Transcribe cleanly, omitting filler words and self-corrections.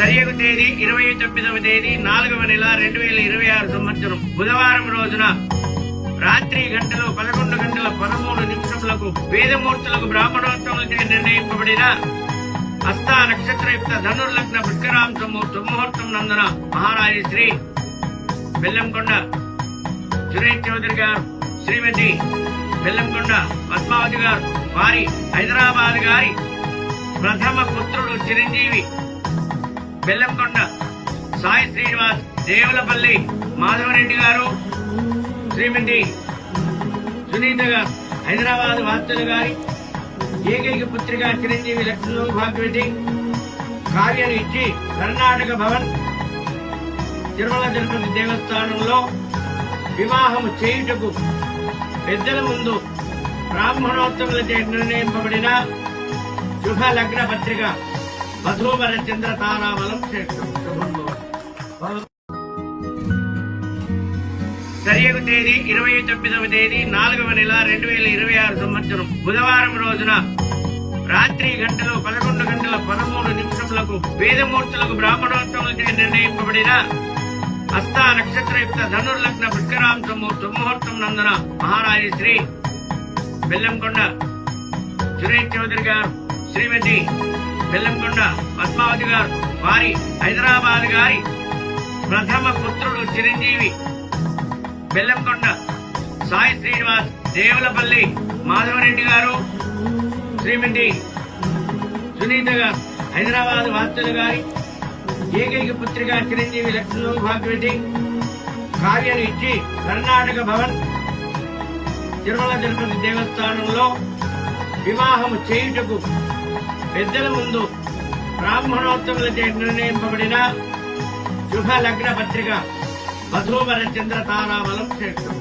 సరియగు తేదీ 29వ తేదీ 4వ నెల 2026 సంవత్సరం బుధవారం రోజున రాత్రి గంటలు 11 గంటల 13 నిమిషములకు వేదమూర్తులకు బ్రాహ్మణోత్తములచే నిర్ణయింపబడిన హస్త నక్షత్రయుక్త ధనుర్లగ్న పుష్కరాంశము సుముహూర్తం నందున మహారాజు శ్రీ బెల్లంకొండ సురేష్ చౌదరి గారు, శ్రీమతి బెల్లంకొండ పద్మావతి గారు, వారి హైదరాబాద్ గారి ప్రథమ పుత్రుడు చిరంజీవి బెల్లంకొండ సాయి శ్రీనివాస్, దేవులపల్లి మాధవరెడ్డి గారు, శ్రీమతి సునీత గారు, హైదరాబాద్ వార్తలు గారి ఏకైక పుత్రిక చిరంజీవి లక్ష్మీ భాగ్యవతి కార్యాన్ని ఇచ్చి కర్ణాటక భవన్ తిరుమల తిరుపతి దేవస్థానంలో వివాహము చేయుటకు పెద్దల ముందు బ్రాహ్మణోత్తములచే నిర్ణయింపబడిన శుభ లగ్న పత్రిక వధూవర చంద్ర తారాబలం శ్రేష్టం. సరియగు తేదీ 29వ తేదీ 4వ నెల 2026 సంవత్సరం బుధవారం రోజున రాత్రి గంటలు 11 గంటల 13 నిమిషములకు వేదమూర్తులకు బ్రాహ్మణోత్తములచే నిర్ణయింపబడిన హస్త నక్షత్రయుక్త ధనుర్లగ్న పుష్కరాంశము సుముహూర్తం నందున మహారాజు శ్రీ బెల్లంకొండ సురేష్ చౌదరి గారు, శ్రీమతి బెల్లంకొండ పద్మావతి గారు, వారి హైదరాబాద్ గారి ప్రథమ పుత్రుడు చిరంజీవి బెల్లంకొండ సాయి శ్రీనివాస్, దేవులపల్లి మాధవరెడ్డి గారు, శ్రీమతి సునీత గారు, హైదరాబాద్ వార్తలు గారి ఏకైక పుత్రిక చిరంజీవి లక్ష్మీ భాగ్యవతి కార్యాన్ని ఇచ్చి కర్ణాటక భవన్ తిరుమల తిరుపతి దేవస్థానంలో వివాహము చేయుటకు పెద్దల ముందు బ్రాహ్మణోత్తములచే నిర్ణయింపబడిన శుభ లగ్న పత్రిక వధూవర చంద్ర తారాబలం శ్రేష్టం.